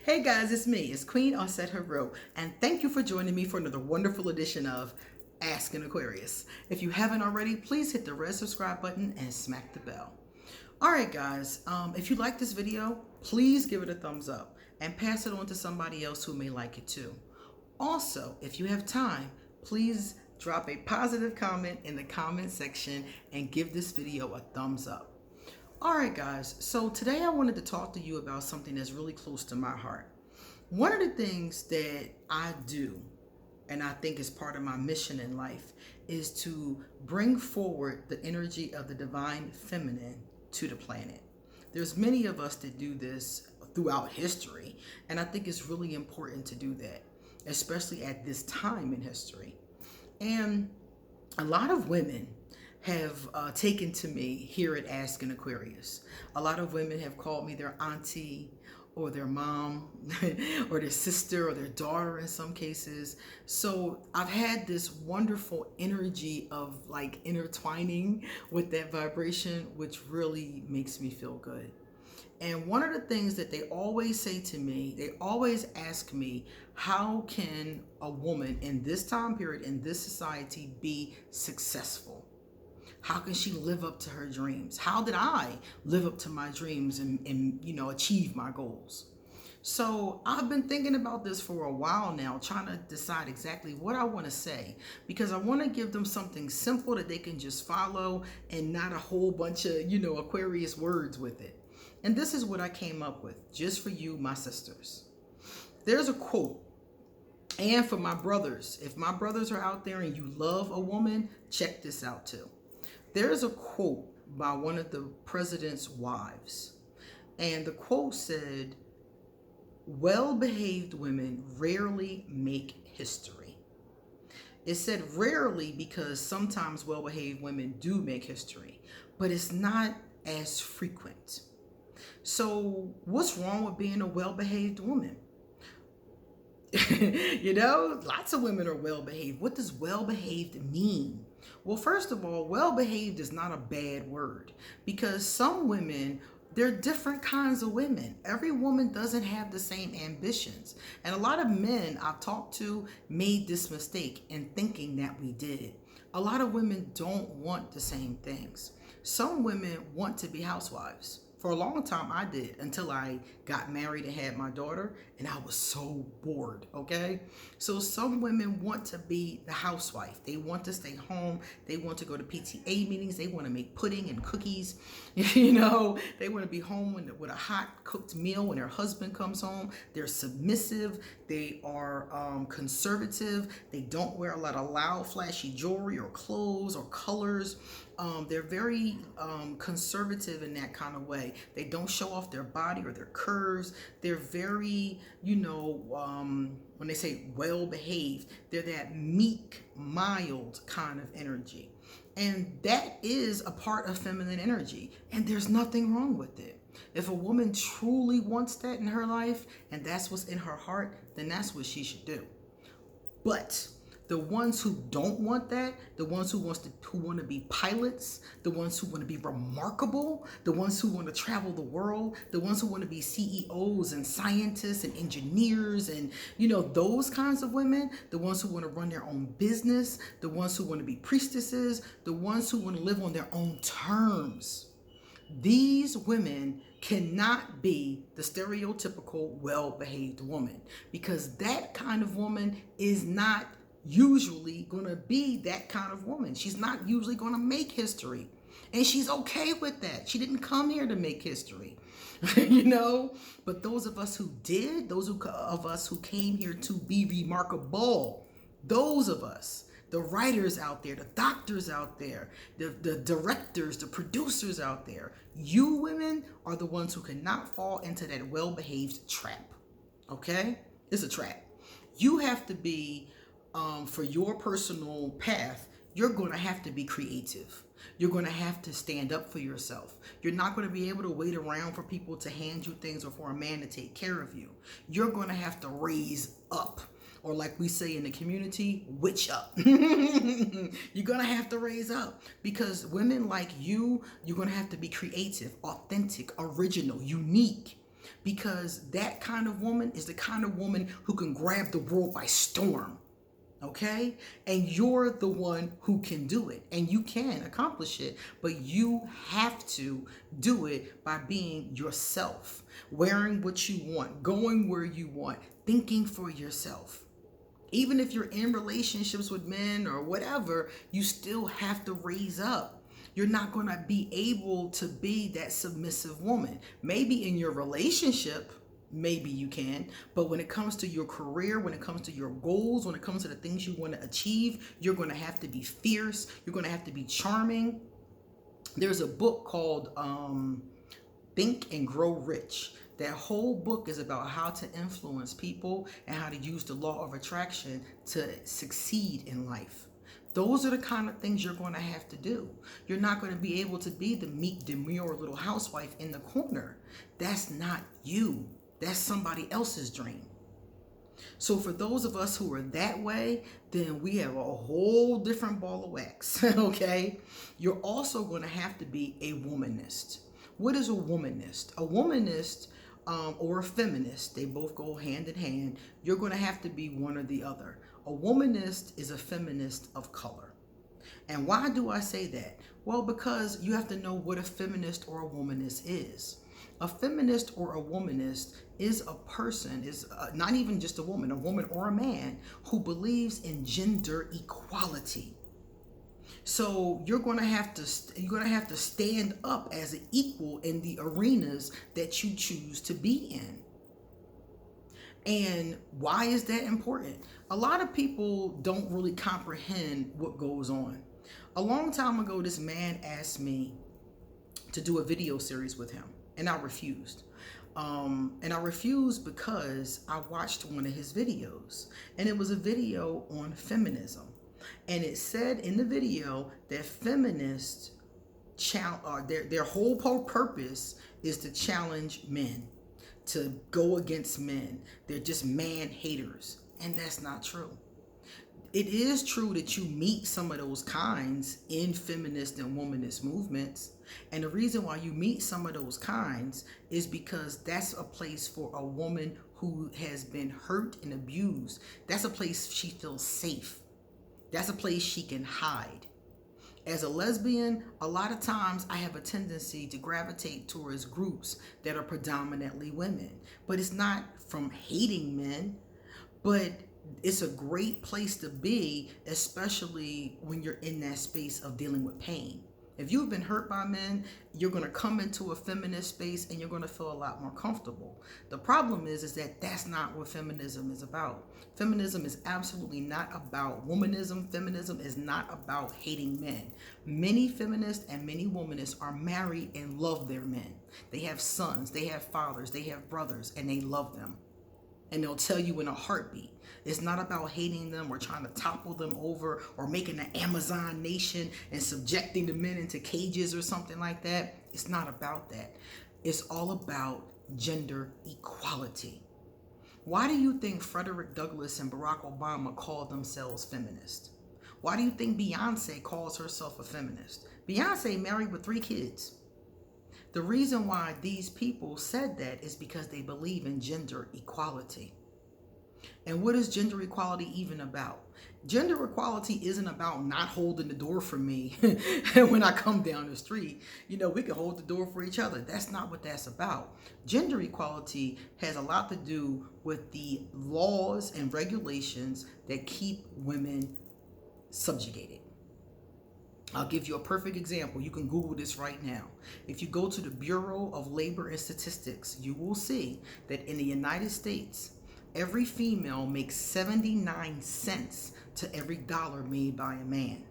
Hey guys, it's me. It's Queen Osset Hero, and thank you for joining me for another wonderful edition of Ask an Aquarius. If you haven't already, please hit the red subscribe button and smack the bell. All right, guys. If you like this video, please give it a thumbs up and pass it on to somebody else who may like it too. Also, if you have time, please drop a positive comment in the comment section and give this video a thumbs up. All right, guys, so today I wanted to talk to you about something that's really close to my heart. One of the things that I do, and I think is part of my mission in life, is to bring forward the energy of the divine feminine to the planet. There's many of us that do this throughout history, and I think it's really important to do that, especially at this time in history. And a lot of women have taken to me here at Ask an Aquarius. A lot of women have called me their auntie or their mom or their sister or their daughter in some cases. So I've had this wonderful energy of like intertwining with that vibration, which really makes me feel good. And one of the things that they always say to me, they always ask me, how can a woman in this time period, in this society, be successful? How can she live up to her dreams? How did I live up to my dreams and achieve my goals? So I've been thinking about this for a while now, trying to decide exactly what I want to say, because I want to give them something simple that they can just follow and not a whole bunch of, Aquarius words with it. And this is what I came up with just for you, my sisters. There's a quote. And for my brothers, if my brothers are out there and you love a woman, check this out too. There's a quote by one of the president's wives, and the quote said, "Well-behaved women rarely make history." It said rarely because sometimes well-behaved women do make history, but it's not as frequent. So what's wrong with being a well-behaved woman? Lots of women are well-behaved. What does well-behaved mean? Well, first of all, well-behaved is not a bad word, because some women, they're different kinds of women. Every woman doesn't have the same ambitions. And a lot of men I've talked to made this mistake in thinking that we did. A lot of women don't want the same things. Some women want to be housewives. For a long time I did, until I got married and had my daughter, and I was so bored, okay? So some women want to be the housewife. They want to stay home. They want to go to PTA meetings. They want to make pudding and cookies. They want to be home with a hot cooked meal when their husband comes home. They're submissive. They are conservative. They don't wear a lot of loud, flashy jewelry or clothes or colors. They're very conservative in that kind of way. They don't show off their body or their curves. They're very, when they say well-behaved, they're that meek, mild kind of energy. And that is a part of feminine energy. And there's nothing wrong with it. If a woman truly wants that in her life, and that's what's in her heart, then that's what she should do. But the ones who don't want that, the ones who want to be pilots, the ones who want to be remarkable, the ones who want to travel the world, the ones who want to be CEOs and scientists and engineers and, those kinds of women, the ones who want to run their own business, the ones who want to be priestesses, the ones who want to live on their own terms. These women cannot be the stereotypical well-behaved woman, because that kind of woman is not usually going to be that kind of woman. She's not usually going to make history. And she's okay with that. She didn't come here to make history. But those of us who did, of us who came here to be remarkable, those of us, the writers out there, the doctors out there, the directors, the producers out there, you women are the ones who cannot fall into that well-behaved trap. Okay? It's a trap. You have to be, for your personal path, you're going to have to be creative. You're going to have to stand up for yourself. You're not going to be able to wait around for people to hand you things or for a man to take care of you. You're going to have to raise up. Or like we say in the community, witch up. You're going to have to raise up, because women like you're going to have to be creative, authentic, original, unique. because that kind of woman is the kind of woman who can grab the world by storm. Okay? And you're the one who can do it, and you can accomplish it, but you have to do it by being yourself, wearing what you want, going where you want, thinking for yourself. Even if you're in relationships with men or whatever, you still have to raise up. You're not going to be able to be that submissive woman. Maybe in your relationship, maybe you can, but when it comes to your career, when it comes to your goals, when it comes to the things you want to achieve, you're going to have to be fierce. You're going to have to be charming. There's a book called Think and Grow Rich. That whole book is about how to influence people and how to use the law of attraction to succeed in life. Those are the kind of things you're going to have to do. You're not going to be able to be the meek, demure little housewife in the corner. That's not you. That's somebody else's dream. So for those of us who are that way, then we have a whole different ball of wax, okay? You're also going to have to be a womanist. What is a womanist? A womanist or a feminist, they both go hand in hand. You're going to have to be one or the other. A womanist is a feminist of color. And why do I say that? Well, because you have to know what a feminist or a womanist is. A feminist or a womanist is a person, is not even just a woman or a man who believes in gender equality. So you're going to have to stand up as an equal in the arenas that you choose to be in. And why is that important? A lot of people don't really comprehend what goes on. A long time ago, this man asked me to do a video series with him, and I refused. And I refused because I watched one of his videos, and it was a video on feminism. And it said in the video that feminists, their whole purpose is to challenge men, to go against men. They're just man haters. And that's not true. It is true that you meet some of those kinds in feminist and womanist movements. And the reason why you meet some of those kinds is because that's a place for a woman who has been hurt and abused. That's a place she feels safe. That's a place she can hide. As a lesbian, a lot of times I have a tendency to gravitate towards groups that are predominantly women. But it's not from hating men, but it's a great place to be, especially when you're in that space of dealing with pain. If you've been hurt by men, you're going to come into a feminist space and you're going to feel a lot more comfortable. The problem is that that's not what feminism is about. Feminism is absolutely not about womanism. Feminism is not about hating men. Many feminists and many womanists are married and love their men. They have sons, they have fathers, they have brothers, and they love them. And they'll tell you in a heartbeat. It's not about hating them or trying to topple them over or making an Amazon nation and subjecting the men into cages or something like that. It's not about that. It's all about gender equality. Why do you think Frederick Douglass and Barack Obama call themselves feminists? Why do you think Beyonce calls herself a feminist? Beyonce married with 3 kids. The reason why these people said that is because they believe in gender equality. And what is gender equality even about? Gender equality isn't about not holding the door for me when I come down the street. You know, we can hold the door for each other. That's not what that's about. Gender equality has a lot to do with the laws and regulations that keep women subjugated. I'll give you a perfect example. You can Google this right now. If you go to the Bureau of Labor and Statistics, you will see that in the United States, every female makes 79 cents to every dollar made by a man.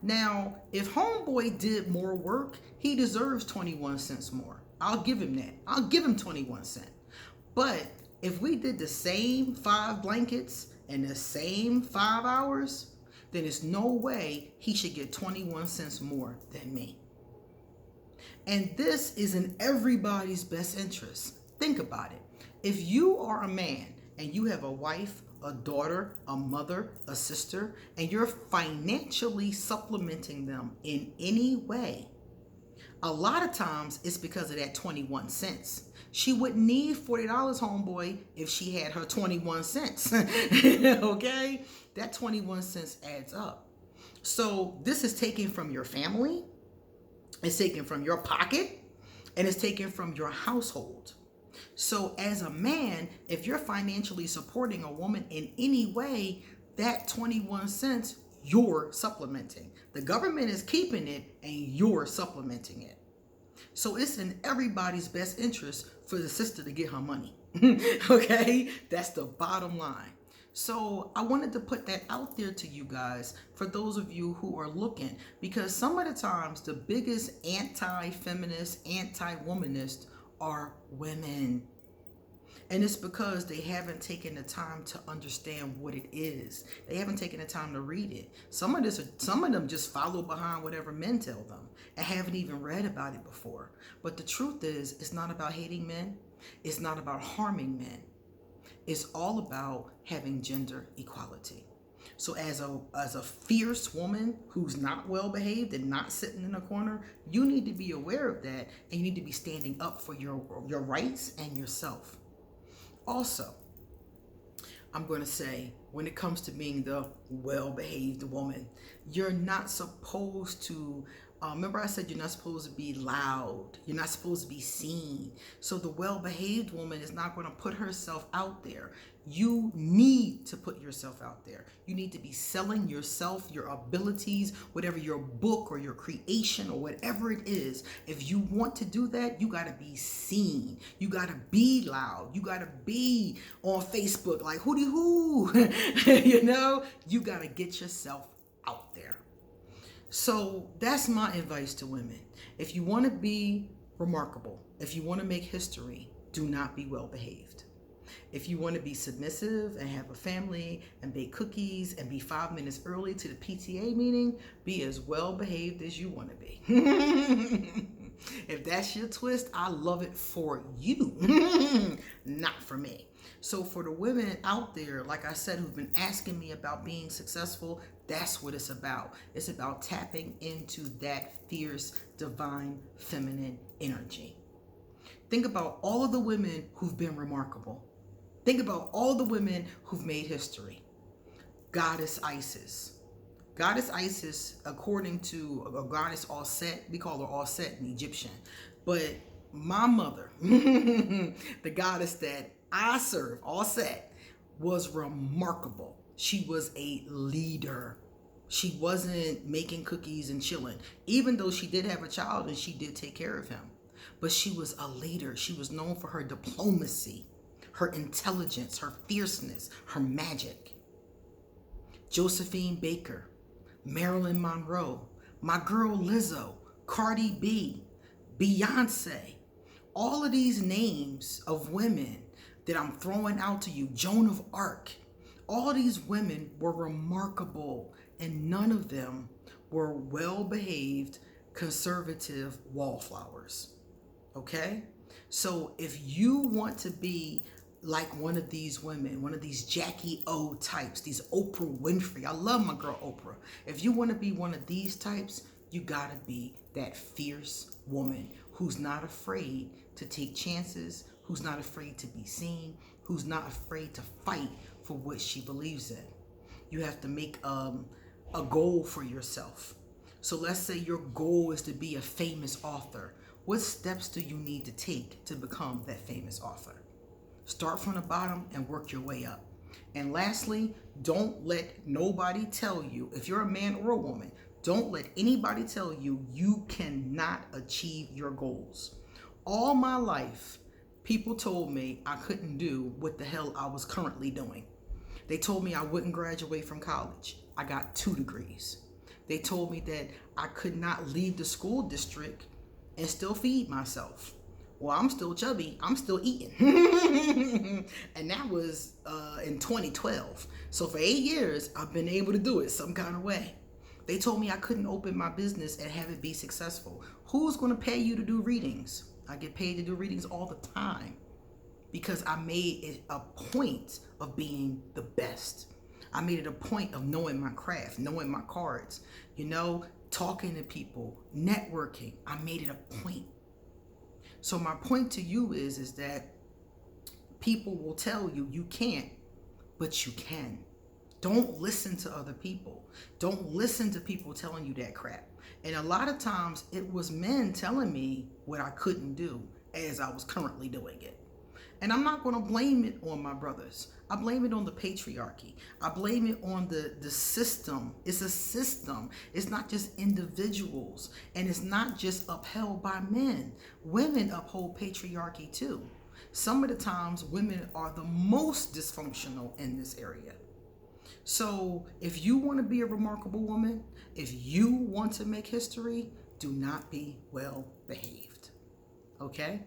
Now, if homeboy did more work, he deserves 21 cents more. I'll give him that. I'll give him 21 cents. But if we did the same 5 blankets and the same 5 hours, then there's no way he should get 21 cents more than me. And this is in everybody's best interest. Think about it. If you are a man and you have a wife, a daughter, a mother, a sister, and you're financially supplementing them in any way, A lot of times it's because of that 21 cents. She wouldn't need $40, homeboy, if she had her 21 cents. Okay? That 21 cents adds up. So this is taken from your family, it's taken from your pocket, and it's taken from your household. So as a man, if you're financially supporting a woman in any way, that 21 cents, you're supplementing. The government is keeping it and you're supplementing it. So it's in everybody's best interest for the sister to get her money. Okay? That's the bottom line. So I wanted to put that out there to you guys, for those of you who are looking, because some of the times the biggest anti-feminist, anti-womanist are women. And it's because they haven't taken the time to understand what it is. They haven't taken the time to read it. Some of them just follow behind whatever men tell them and haven't even read about it before. But the truth is, it's not about hating men. It's not about harming men. It's all about having gender equality. So as a fierce woman who's not well behaved and not sitting in a corner, you need to be aware of that, and you need to be standing up for your rights and yourself. Also, I'm going to say, when it comes to being the well-behaved woman, you're not supposed to, remember I said you're not supposed to be loud. You're not supposed to be seen. So the well-behaved woman is not going to put herself out there. You need to put yourself out there. You need to be selling yourself, your abilities, whatever your book or your creation or whatever it is. If you want to do that, you got to be seen. You got to be loud. You got to be on Facebook like hooty hoo. You know, you got to get yourself out there. So that's my advice to women. If you want to be remarkable, if you want to make history, do not be well behaved. If you want to be submissive and have a family and bake cookies and be 5 minutes early to the PTA meeting, be as well behaved as you want to be. If that's your twist, I love it for you, not for me. So for the women out there, like I said, who've been asking me about being successful, that's what it's about. It's about tapping into that fierce, divine, feminine energy. Think about all of the women who've been remarkable. Think about all the women who've made history. Goddess Isis. Goddess Isis, according to a goddess All-Set, we call her All-Set in Egyptian. But my mother, the goddess that I serve, All-Set, was remarkable. She was a leader. She wasn't making cookies and chilling, even though she did have a child and she did take care of him. But she was a leader. She was known for her diplomacy, her intelligence, her fierceness, her magic. Josephine Baker, Marilyn Monroe, my girl Lizzo, Cardi B, Beyonce, all of these names of women that I'm throwing out to you, Joan of Arc, all these women were remarkable, and none of them were well-behaved, conservative wallflowers. Okay? So if you want to be like one of these women, one of these Jackie O types, these Oprah Winfrey, I love my girl Oprah. If you want to be one of these types, you got to be that fierce woman who's not afraid to take chances, who's not afraid to be seen, who's not afraid to fight for what she believes in. You have to make a goal for yourself. So let's say your goal is to be a famous author. What steps do you need to take to become that famous author? Start from the bottom and work your way up. And lastly, don't let nobody tell you, if you're a man or a woman, don't let anybody tell you you cannot achieve your goals. All my life, people told me I couldn't do what the hell I was currently doing. They told me I wouldn't graduate from college. I got 2 degrees. They told me that I could not leave the school district and still feed myself. Well, I'm still chubby. I'm still eating. And that was in 2012. So for 8 years, I've been able to do it some kind of way. They told me I couldn't open my business and have it be successful. Who's going to pay you to do readings? I get paid to do readings all the time because I made it a point of being the best. I made it a point of knowing my craft, knowing my cards. You know, talking to people, networking. I made it a point. So my point to you is that people will tell you you can't, but you can. Don't listen to other people. Don't listen to people telling you that crap. And a lot of times it was men telling me what I couldn't do as I was currently doing it. And I'm not going to blame it on my brothers. I blame it on the patriarchy. I blame it on the system. It's a system. It's not just individuals. And it's not just upheld by men. Women uphold patriarchy too. Some of the times women are the most dysfunctional in this area. So if you want to be a remarkable woman, if you want to make history, do not be well behaved. Okay?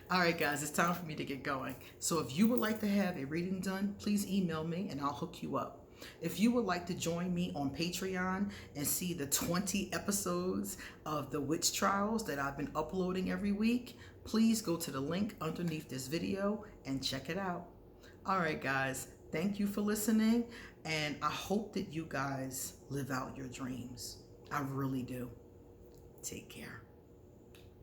All right, guys, it's time for me to get going. So if you would like to have a reading done, please email me and I'll hook you up. If you would like to join me on Patreon and see the 20 episodes of the witch trials that I've been uploading every week, please go to the link underneath this video and check it out. All right, guys, thank you for listening. And I hope that you guys live out your dreams. I really do. Take care.